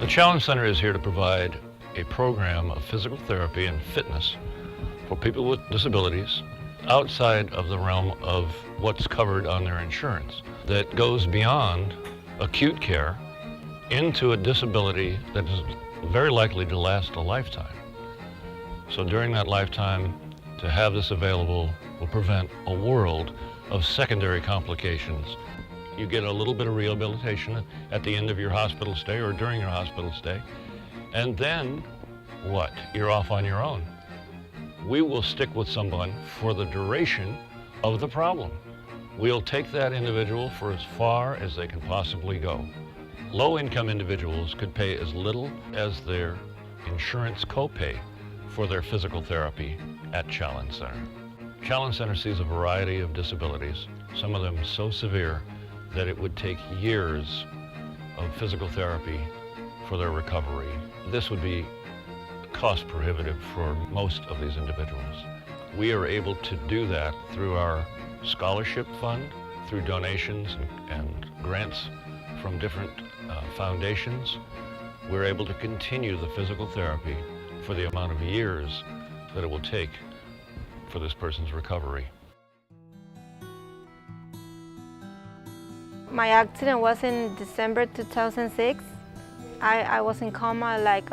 The Challenge Center is here to provide a program of physical therapy and fitness for people with disabilities outside of the realm of what's covered on their insurance, that goes beyond acute care into a disability that is very likely to last a lifetime. So during that lifetime, to have this available will prevent a world of secondary complications. You get a little bit of rehabilitation at the end of your hospital stay or during your hospital stay, and then what? You're off on your own. We will stick with someone for the duration of the problem. We'll take that individual for as far as they can possibly go. Low-income individuals could pay as little as their insurance copay for their physical therapy at Challenge Center. Challenge Center sees a variety of disabilities, some of them so severe that it would take years of physical therapy for their recovery. This would be cost prohibitive for most of these individuals. We are able to do that through our scholarship fund, through donations and grants from different foundations. We're able to continue the physical therapy for the amount of years that it will take for this person's recovery. My accident was in December 2006. I was in coma like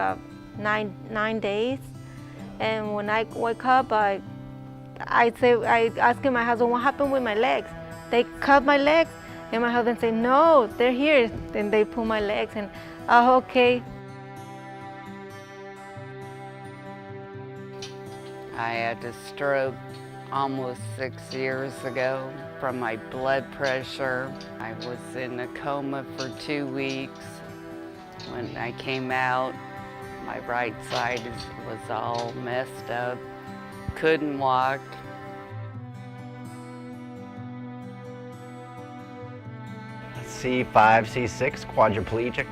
9 days, and when I woke up, I asked my husband what happened with my legs. They cut my legs, and my husband said, "No, they're here." Then they pull my legs, and okay. I had a stroke almost 6 years ago from my blood pressure. I was in a coma for 2 weeks. When I came out, my right side was all messed up. Couldn't walk. C5, C6, quadriplegic.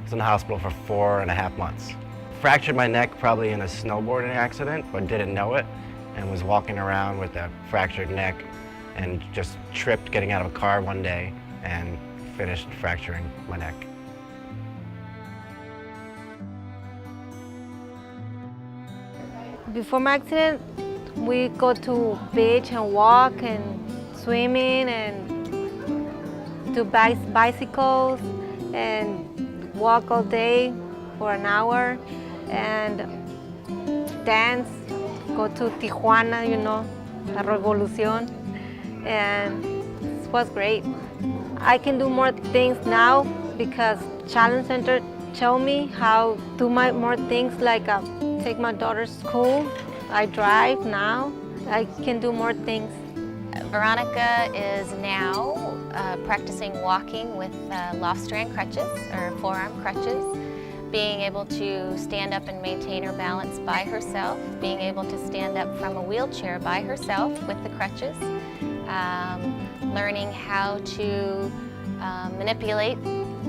Was in the hospital for 4.5 months. Fractured my neck probably in a snowboarding accident, but didn't know it, and was walking around with a fractured neck and just tripped getting out of a car one day and finished fracturing my neck. Before my accident, we go to beach and walk and swimming and do bicycles and walk all day for an hour and dance, go to Tijuana, you know, La Revolucion, and it was great. I can do more things now because Challenge Center showed me how to do more things, like take my daughter to school. I drive now. I can do more things. Veronica is now practicing walking with Lofstrand crutches, or forearm crutches, being able to stand up and maintain her balance by herself, being able to stand up from a wheelchair by herself with the crutches, learning how to manipulate,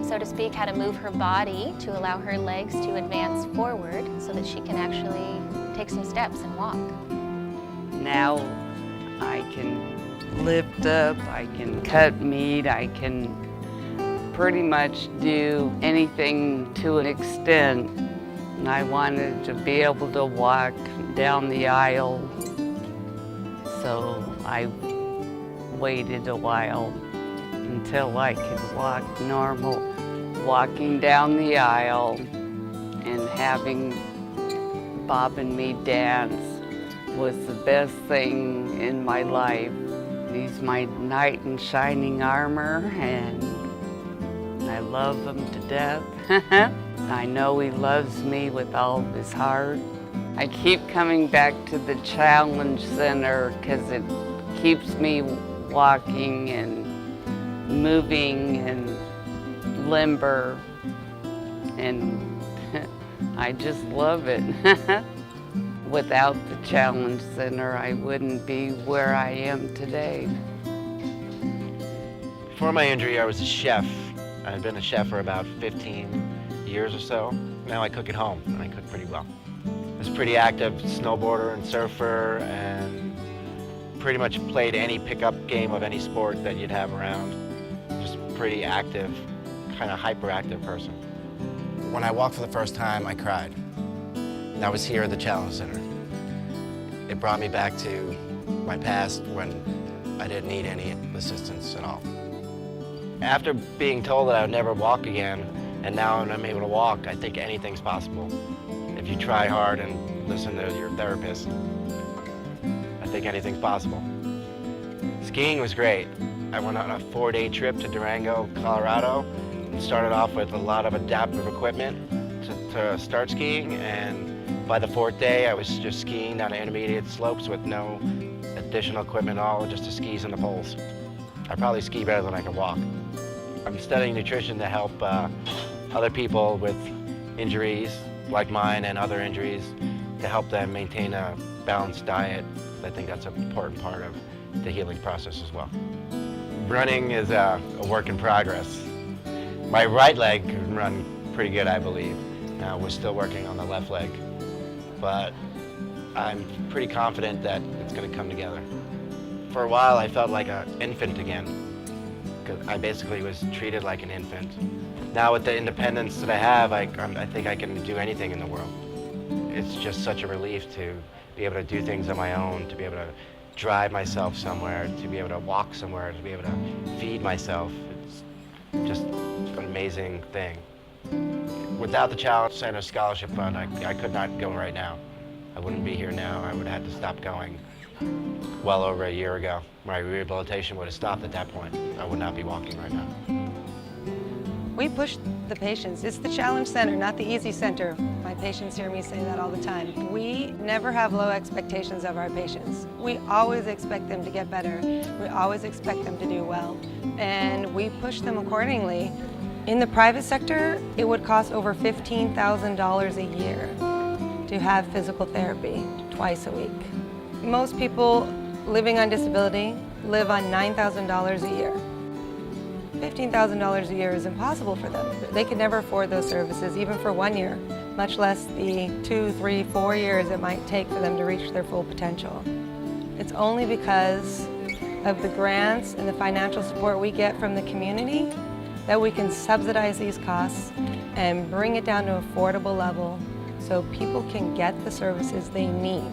so to speak, how to move her body to allow her legs to advance forward so that she can actually take some steps and walk. Now I can lift up, I can cut meat, I can pretty much do anything to an extent. And I wanted to be able to walk down the aisle, so I waited a while until I could walk normal. Walking down the aisle and having Bob and me dance was the best thing in my life. He's my knight in shining armor, and I love him to death. I know he loves me with all of his heart. I keep coming back to the Challenge Center because it keeps me walking and moving and limber, and I just love it. Without the Challenge Center, I wouldn't be where I am today. Before my injury, I was a chef. I had been a chef for about 15 years or so. Now I cook at home, and I cook pretty well. I was a pretty active snowboarder and surfer, and pretty much played any pickup game of any sport that you'd have around. Just pretty active, kind of hyperactive person. When I walked for the first time, I cried. And I was here at the Challenge Center. It brought me back to my past when I didn't need any assistance at all. After being told that I would never walk again, and now I'm able to walk, I think anything's possible. If you try hard and listen to your therapist, I think anything's possible. Skiing was great. I went on a 4-day trip to Durango, Colorado, and started off with a lot of adaptive equipment to start skiing, and by the 4th day, I was just skiing down intermediate slopes with no additional equipment at all, just the skis and the poles. I probably ski better than I can walk. I'm studying nutrition to help other people with injuries like mine and other injuries, to help them maintain a balanced diet. I think that's an important part of the healing process as well. Running is a work in progress. My right leg can run pretty good, I believe. Now we're still working on the left leg, but I'm pretty confident that it's going to come together. For a while, I felt like an infant again, because I basically was treated like an infant. Now with the independence that I have, I think I can do anything in the world. It's just such a relief to be able to do things on my own, to be able to drive myself somewhere, to be able to walk somewhere, to be able to feed myself. It's just an amazing thing. Without the Challenge Center Scholarship Fund, I could not go right now. I wouldn't be here now. I would have had to stop going well over a year ago. My rehabilitation would have stopped at that point. I would not be walking right now. We push the patients. It's the Challenge Center, not the Easy Center. My patients hear me say that all the time. We never have low expectations of our patients. We always expect them to get better. We always expect them to do well. And we push them accordingly. In the private sector, it would cost over $15,000 a year to have physical therapy twice a week. Most people living on disability live on $9,000 a year. $15,000 a year is impossible for them. They could never afford those services, even for 1 year, much less the 2, 3, 4 years it might take for them to reach their full potential. It's only because of the grants and the financial support we get from the community that we can subsidize these costs and bring it down to an affordable level so people can get the services they need.